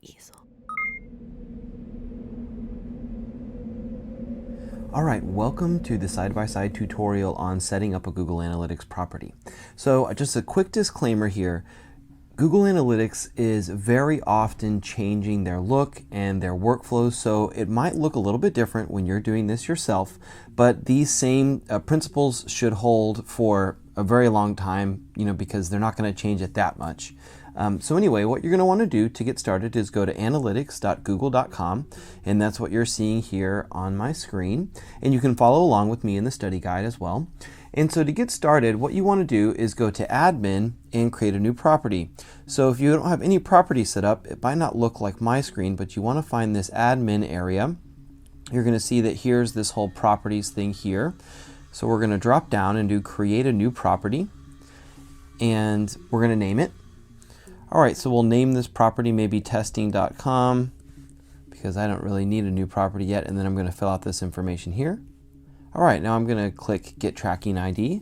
easel. Alright, welcome to the side-by-side tutorial on setting up a Google Analytics property. So just a quick disclaimer here. Google Analytics is very often changing their look and their workflows, so it might look a little bit different when you're doing this yourself, but these same principles should hold for a very long time, because they're not going to change it that much. So anyway, what you're going to want to do to get started is go to analytics.google.com, and that's what you're seeing here on my screen. And you can follow along with me in the study guide as well. And so to get started, what you want to do is go to admin and create a new property. So if you don't have any property set up, it might not look like my screen, but you want to find this admin area. You're going to see that here's this whole properties thing here. So we're going to drop down and do create a new property, and we're going to name it. All right, so we'll name this property maybe testing.com because I don't really need a new property yet, and then I'm going to fill out this information here. All right, now I'm going to click Get Tracking ID.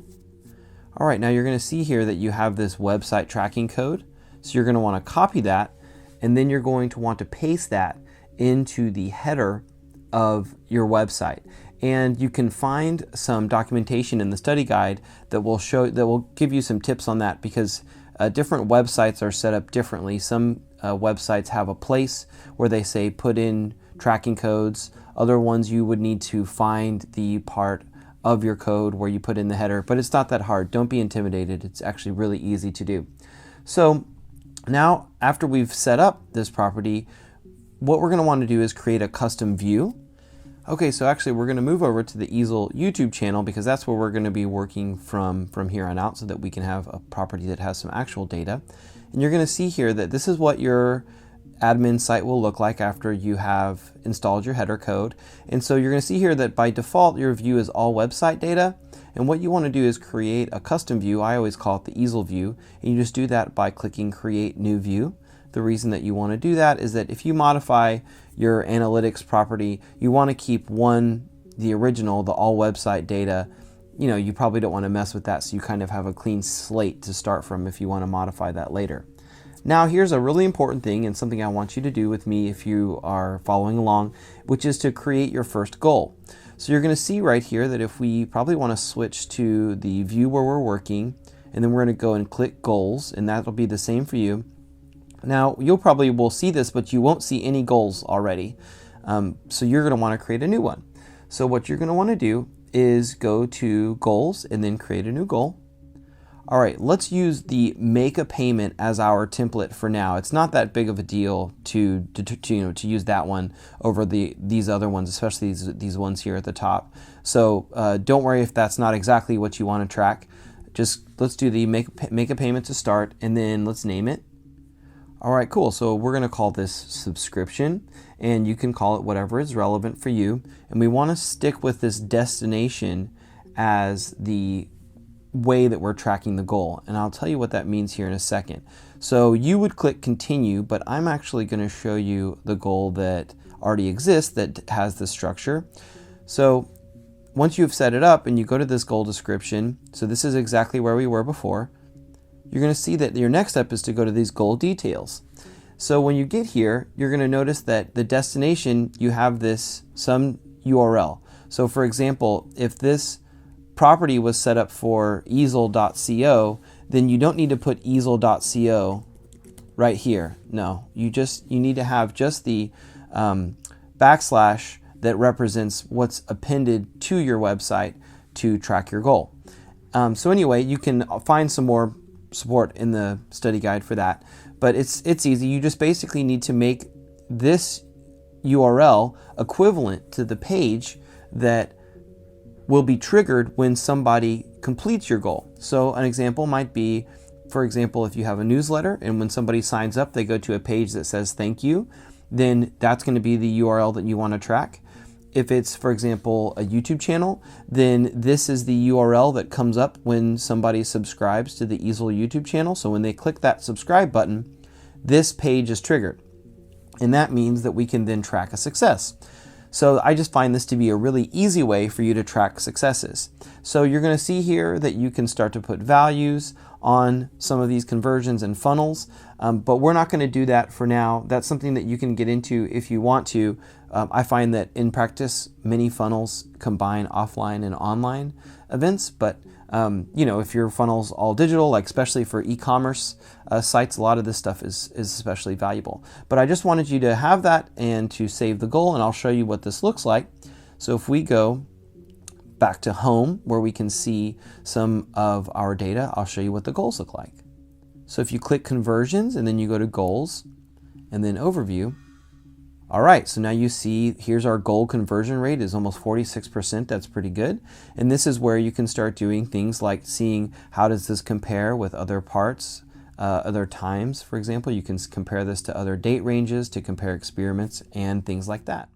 All right, now you're going to see here that you have this website tracking code. So you're going to want to copy that, and then you're going to want to paste that into the header of your website. And you can find some documentation in the study guide that will give you some tips on that, because different websites are set up differently. Some websites have a place where they say put in tracking codes. Other ones you would need to find the part of your code where you put in the header, but it's not that hard. Don't be intimidated. It's actually really easy to do. So now after we've set up this property, what we're going to want to do is create a custom view. Okay, so actually we're going to move over to the easel YouTube channel because that's where we're going to be working from here on out, so that we can have a property that has some actual data. And you're going to see here that this is what your admin site will look like after you have installed your header code. And so you're going to see here that by default your view is all website data, and what you want to do is create a custom view. I always call it the easel view, and you just do that by clicking create new view. The reason that you want to do that is that if you modify your analytics property, you want to keep the original, the all website data. You probably don't want to mess with that, so you kind of have a clean slate to start from if you want to modify that later. Now here's a really important thing, and something I want you to do with me if you are following along, which is to create your first goal. So you're going to see right here that if we probably want to switch to the view where we're working, and then we're going to go and click goals, and that'll be the same for you. Now you'll probably will see this, but you won't see any goals already. So you're going to want to create a new one. So what you're going to want to do is go to goals and then create a new goal. All right, let's use the make a payment as our template for now. It's not that big of a deal to use that one over these other ones, especially these ones here at the top. So don't worry if that's not exactly what you want to track. Just let's do the make a payment to start, and then let's name it. All right, cool. So we're going to call this subscription, and you can call it whatever is relevant for you. And we want to stick with this destination as the way that we're tracking the goal. And I'll tell you what that means here in a second. So you would click continue, but I'm actually going to show you the goal that already exists that has the structure. So once you've set it up and you go to this goal description, so this is exactly where we were before, you're going to see that your next step is to go to these goal details. So when you get here, you're going to notice that the destination, you have some URL. So for example, if this property was set up for easel.co, then you don't need to put easel.co right here. No, you need to have just the backslash that represents what's appended to your website to track your goal. So anyway, you can find some more support in the study guide for that, but it's easy. You just basically need to make this URL equivalent to the page that will be triggered when somebody completes your goal. So an example might be, for example, if you have a newsletter and when somebody signs up, they go to a page that says thank you, then that's going to be the URL that you want to track. If it's, for example, a YouTube channel, then this is the URL that comes up when somebody subscribes to the Easel YouTube channel. So when they click that subscribe button, this page is triggered. And that means that we can then track a success. So I just find this to be a really easy way for you to track successes. So you're going to see here that you can start to put values on some of these conversions and funnels. But we're not going to do that for now. That's something that you can get into if you want to. I find that in practice, many funnels combine offline and online events, but if your funnel's all digital, like especially for e-commerce sites, a lot of this stuff is especially valuable. But I just wanted you to have that and to save the goal, and I'll show you what this looks like. So if we go back to home where we can see some of our data, I'll show you what the goals look like. So if you click conversions and then you go to goals and then overview, all right, so now you see here's our goal conversion rate is almost 46%. That's pretty good. And this is where you can start doing things like seeing how does this compare with other parts, other times, for example. You can compare this to other date ranges to compare experiments and things like that.